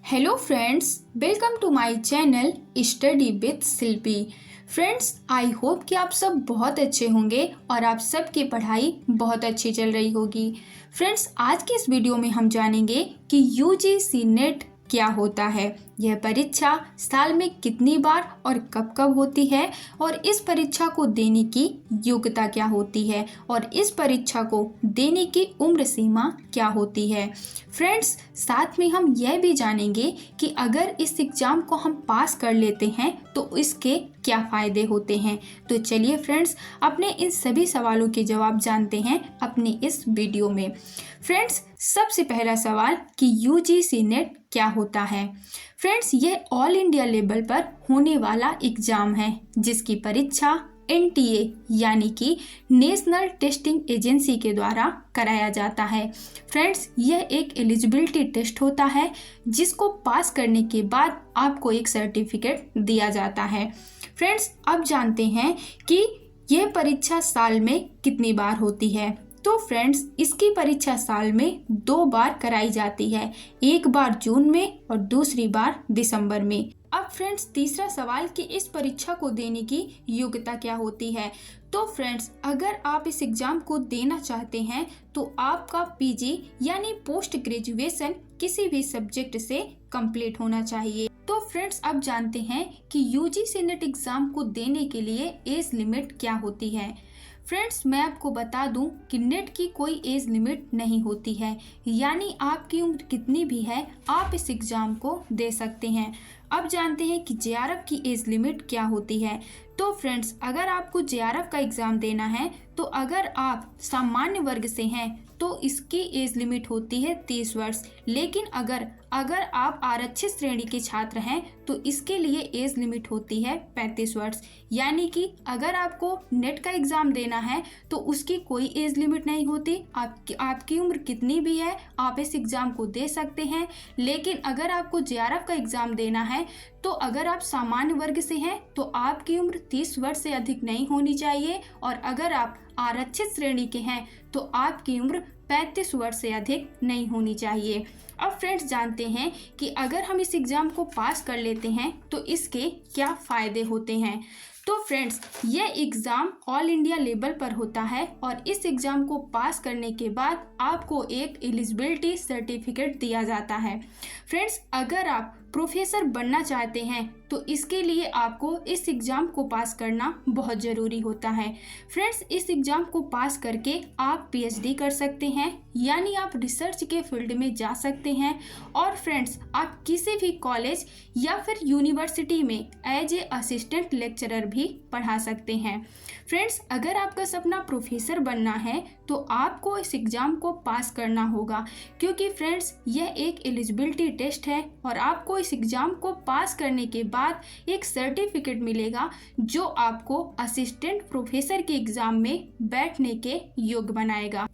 Hello friends, welcome to my channel study with Shilpi. Friends, I hope कि आप सब बहुत अच्छे होंगे और आप सबकी पढ़ाई बहुत अच्छी चल रही होगी। फ्रेंड्स, आज के इस वीडियो में हम जानेंगे कि यूजीसी नेट क्या होता है, यह परीक्षा साल में कितनी बार और कब कब होती है और इस परीक्षा को देने की योग्यता क्या होती है और इस परीक्षा को देने की उम्र सीमा क्या होती है। फ्रेंड्स, साथ में हम यह भी जानेंगे कि अगर इस एग्ज़ाम को हम पास कर लेते हैं तो इसके क्या फ़ायदे होते हैं। तो चलिए फ्रेंड्स, अपने इन सभी सवालों के जवाब जानते हैं अपनी इस वीडियो में। फ्रेंड्स, सबसे पहला सवाल कि यूजीसी नेट क्या होता है। फ्रेंड्स, यह ऑल इंडिया लेवल पर होने वाला एग्ज़ाम है जिसकी परीक्षा एनटीए यानी कि नेशनल टेस्टिंग एजेंसी के द्वारा कराया जाता है। फ्रेंड्स, यह एक एलिजिबिलिटी टेस्ट होता है जिसको पास करने के बाद आपको एक सर्टिफिकेट दिया जाता है। फ्रेंड्स, अब जानते हैं कि यह परीक्षा साल में कितनी बार होती है। तो फ्रेंड्स, इसकी परीक्षा साल में 2 बार कराई जाती है, एक बार जून में और दूसरी बार दिसंबर में। अब फ्रेंड्स, तीसरा सवाल कि इस परीक्षा को देने की योग्यता क्या होती है। तो फ्रेंड्स, अगर आप इस एग्ज़ाम को देना चाहते हैं तो आपका पीजी यानी पोस्ट ग्रेजुएशन किसी भी सब्जेक्ट से कंप्लीट होना चाहिए। तो फ्रेंड्स, अब जानते हैं कि यूजीसी नेट एग्ज़ाम को देने के लिए एज लिमिट क्या होती है। फ्रेंड्स, मैं आपको बता दूं कि नेट की कोई एज लिमिट नहीं होती है, यानी आपकी उम्र कितनी भी है आप इस एग्ज़ाम को दे सकते हैं। अब जानते हैं कि जेआरएफ की एज लिमिट क्या होती है। तो फ्रेंड्स, अगर आपको जेआरएफ का एग्ज़ाम देना है तो अगर आप सामान्य वर्ग से हैं तो इसकी एज लिमिट होती है 30 वर्ष, लेकिन अगर आप आरक्षित श्रेणी के छात्र हैं तो इसके लिए एज लिमिट होती है 35 वर्ष। यानी कि अगर आपको नेट का एग्ज़ाम देना है तो उसकी कोई एज लिमिट नहीं होती, आपकी उम्र कितनी भी है आप इस एग्ज़ाम को दे सकते हैं। लेकिन अगर आपको जेआरएफ का एग्ज़ाम देना है तो अगर आप सामान्य वर्ग से हैं तो आपकी उम्र 30 वर्ष से अधिक नहीं होनी चाहिए और अगर आप आरक्षित श्रेणी के हैं तो आपकी उम्र 35 वर्ष से अधिक नहीं होनी चाहिए। अब फ्रेंड्स, जानते हैं कि अगर हम इस एग्ज़ाम को पास कर लेते हैं तो इसके क्या फ़ायदे होते हैं। तो फ्रेंड्स, यह एग्ज़ाम ऑल इंडिया लेवल पर होता है और इस एग्ज़ाम को पास करने के बाद आपको एक एलिजिबिलिटी सर्टिफिकेट दिया जाता है। फ्रेंड्स, अगर आप प्रोफेसर बनना चाहते हैं तो इसके लिए आपको इस एग्ज़ाम को पास करना बहुत ज़रूरी होता है। फ्रेंड्स, इस एग्ज़ाम को पास करके आप पीएचडी कर सकते हैं, यानी आप रिसर्च के फील्ड में जा सकते हैं और फ्रेंड्स, आप किसी भी कॉलेज या फिर यूनिवर्सिटी में एज ए असिस्टेंट लेक्चरर भी पढ़ा सकते हैं। फ्रेंड्स, अगर आपका सपना प्रोफेसर बनना है तो आपको इस एग्ज़ाम को पास करना होगा, क्योंकि फ्रेंड्स, यह एक एलिजिबिलिटी टेस्ट है और आपको इस एग्ज़ाम को पास करने के बाद एक सर्टिफिकेट मिलेगा जो आपको असिस्टेंट प्रोफेसर के एग्ज़ाम में बैठने के योग्य बनाएगा।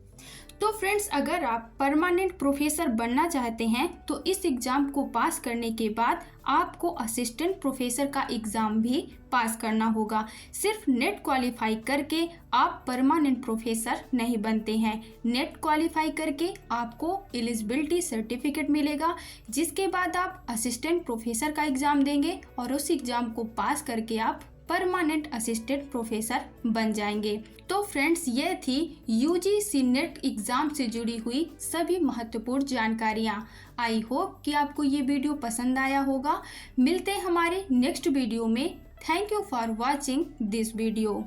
तो फ्रेंड्स, अगर आप परमानेंट प्रोफेसर बनना चाहते हैं तो इस एग्ज़ाम को पास करने के बाद आपको असिस्टेंट प्रोफेसर का एग्ज़ाम भी पास करना होगा। सिर्फ नेट क्वालिफाई करके आप परमानेंट प्रोफेसर नहीं बनते हैं। नेट क्वालिफाई करके आपको एलिजिबिलिटी सर्टिफिकेट मिलेगा, जिसके बाद आप असिस्टेंट प्रोफेसर का एग्ज़ाम देंगे और उस एग्ज़ाम को पास करके आप परमानेंट असिस्टेंट प्रोफेसर बन जाएंगे। तो फ्रेंड्स, ये थी यूजीसी नेट एग्ज़ाम से जुड़ी हुई सभी महत्वपूर्ण जानकारियाँ। आई होप कि आपको ये वीडियो पसंद आया होगा। मिलते हैं हमारे नेक्स्ट वीडियो में। Thank you for watching this video.